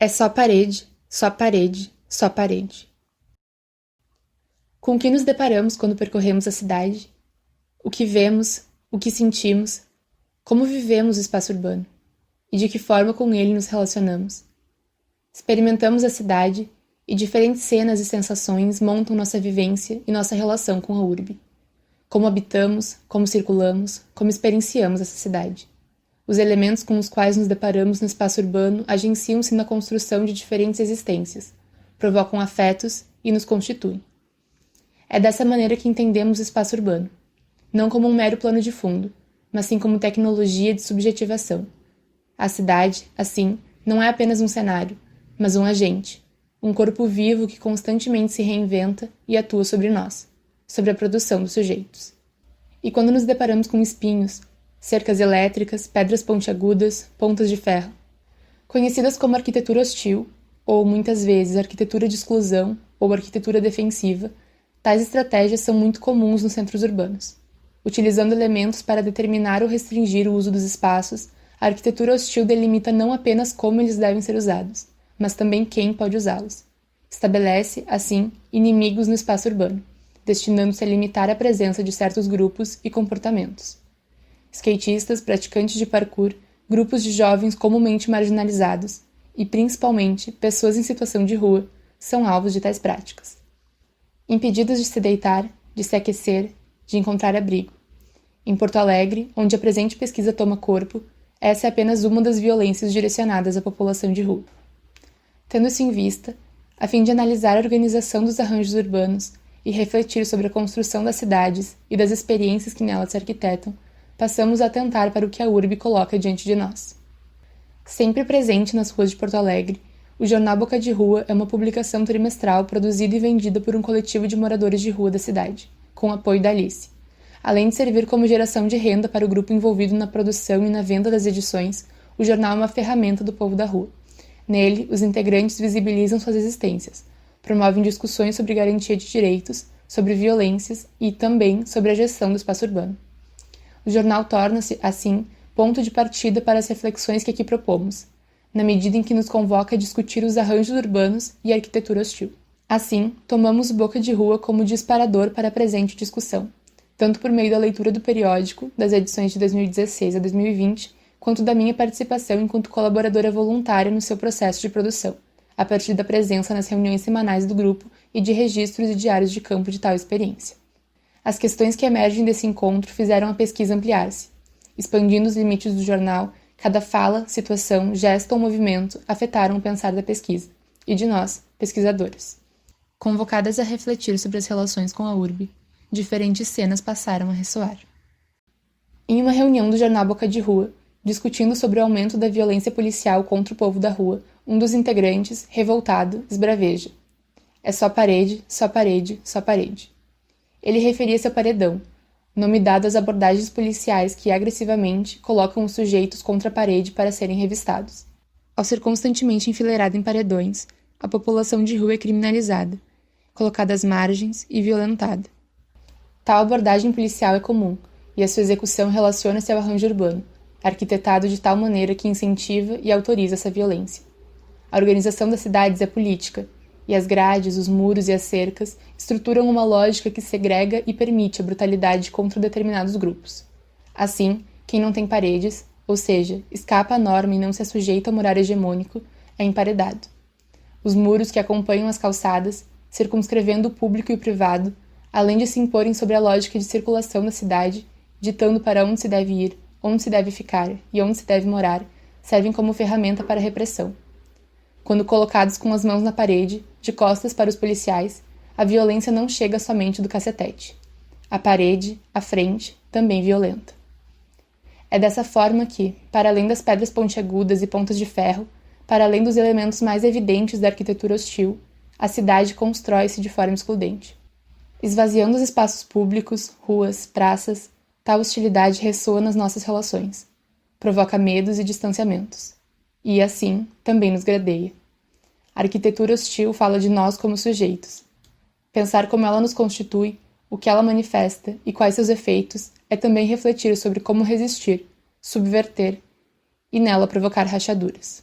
É só parede, só parede, só parede. Com o que nos deparamos quando percorremos a cidade? O que vemos, o que sentimos, como vivemos o espaço urbano e de que forma com ele nos relacionamos. Experimentamos a cidade e diferentes cenas e sensações montam nossa vivência e nossa relação com a urbe. Como habitamos, como circulamos, como experienciamos essa cidade. Os elementos com os quais nos deparamos no espaço urbano agenciam-se na construção de diferentes existências, provocam afetos e nos constituem. É dessa maneira que entendemos o espaço urbano, não como um mero plano de fundo, mas sim como tecnologia de subjetivação. A cidade, assim, não é apenas um cenário, mas um agente, um corpo vivo que constantemente se reinventa e atua sobre nós, sobre a produção dos sujeitos. E quando nos deparamos com espinhos, cercas elétricas, pedras pontiagudas, pontas de ferro, conhecidas como arquitetura hostil, ou muitas vezes arquitetura de exclusão ou arquitetura defensiva, tais estratégias são muito comuns nos centros urbanos. Utilizando elementos para determinar ou restringir o uso dos espaços, a arquitetura hostil delimita não apenas como eles devem ser usados, mas também quem pode usá-los. Estabelece, assim, inimigos no espaço urbano, destinando-se a limitar a presença de certos grupos e comportamentos. Skatistas, praticantes de parkour, grupos de jovens comumente marginalizados e, principalmente, pessoas em situação de rua, são alvos de tais práticas. Impedidos de se deitar, de se aquecer, de encontrar abrigo. Em Porto Alegre, onde a presente pesquisa toma corpo, essa é apenas uma das violências direcionadas à população de rua. Tendo isso em vista, a fim de analisar a organização dos arranjos urbanos e refletir sobre a construção das cidades e das experiências que nelas se arquitetam, passamos a atentar para o que a urbe coloca diante de nós. Sempre presente nas ruas de Porto Alegre, o jornal Boca de Rua é uma publicação trimestral produzida e vendida por um coletivo de moradores de rua da cidade, com apoio da Alice. Além de servir como geração de renda para o grupo envolvido na produção e na venda das edições, o jornal é uma ferramenta do povo da rua. Nele, os integrantes visibilizam suas existências, promovem discussões sobre garantia de direitos, sobre violências e também sobre a gestão do espaço urbano. O jornal torna-se, assim, ponto de partida para as reflexões que aqui propomos, na medida em que nos convoca a discutir os arranjos urbanos e a arquitetura hostil. Assim, tomamos Boca de Rua como disparador para a presente discussão, tanto por meio da leitura do periódico, das edições de 2016 a 2020, quanto da minha participação enquanto colaboradora voluntária no seu processo de produção, a partir da presença nas reuniões semanais do grupo e de registros e diários de campo de tal experiência. As questões que emergem desse encontro fizeram a pesquisa ampliar-se. Expandindo os limites do jornal, cada fala, situação, gesto ou movimento afetaram o pensar da pesquisa, e de nós, pesquisadoras. Convocadas a refletir sobre as relações com a urbe, diferentes cenas passaram a ressoar. Em uma reunião do jornal Boca de Rua, discutindo sobre o aumento da violência policial contra o povo da rua, um dos integrantes, revoltado, esbraveja: "É só parede, só parede, só parede." Ele referia-se ao paredão, nome dado às abordagens policiais que agressivamente colocam os sujeitos contra a parede para serem revistados. Ao ser constantemente enfileirada em paredões, a população de rua é criminalizada, colocada às margens e violentada. Tal abordagem policial é comum, e a sua execução relaciona-se ao arranjo urbano, arquitetado de tal maneira que incentiva e autoriza essa violência. A organização das cidades é política, e as grades, os muros e as cercas estruturam uma lógica que segrega e permite a brutalidade contra determinados grupos. Assim, quem não tem paredes, ou seja, escapa à norma e não se sujeita ao horário hegemônico, é emparedado. Os muros que acompanham as calçadas, circunscrevendo o público e o privado, além de se imporem sobre a lógica de circulação da cidade, ditando para onde se deve ir, onde se deve ficar e onde se deve morar, servem como ferramenta para a repressão. Quando colocados com as mãos na parede, de costas para os policiais, a violência não chega somente do cacetete. A parede, a frente, também violenta. É dessa forma que, para além das pedras pontiagudas e pontas de ferro, para além dos elementos mais evidentes da arquitetura hostil, a cidade constrói-se de forma excludente. Esvaziando os espaços públicos, ruas, praças, tal hostilidade ressoa nas nossas relações, provoca medos e distanciamentos. E, assim, também nos gradeia. A arquitetura hostil fala de nós como sujeitos. Pensar como ela nos constitui, o que ela manifesta e quais seus efeitos é também refletir sobre como resistir, subverter e nela provocar rachaduras.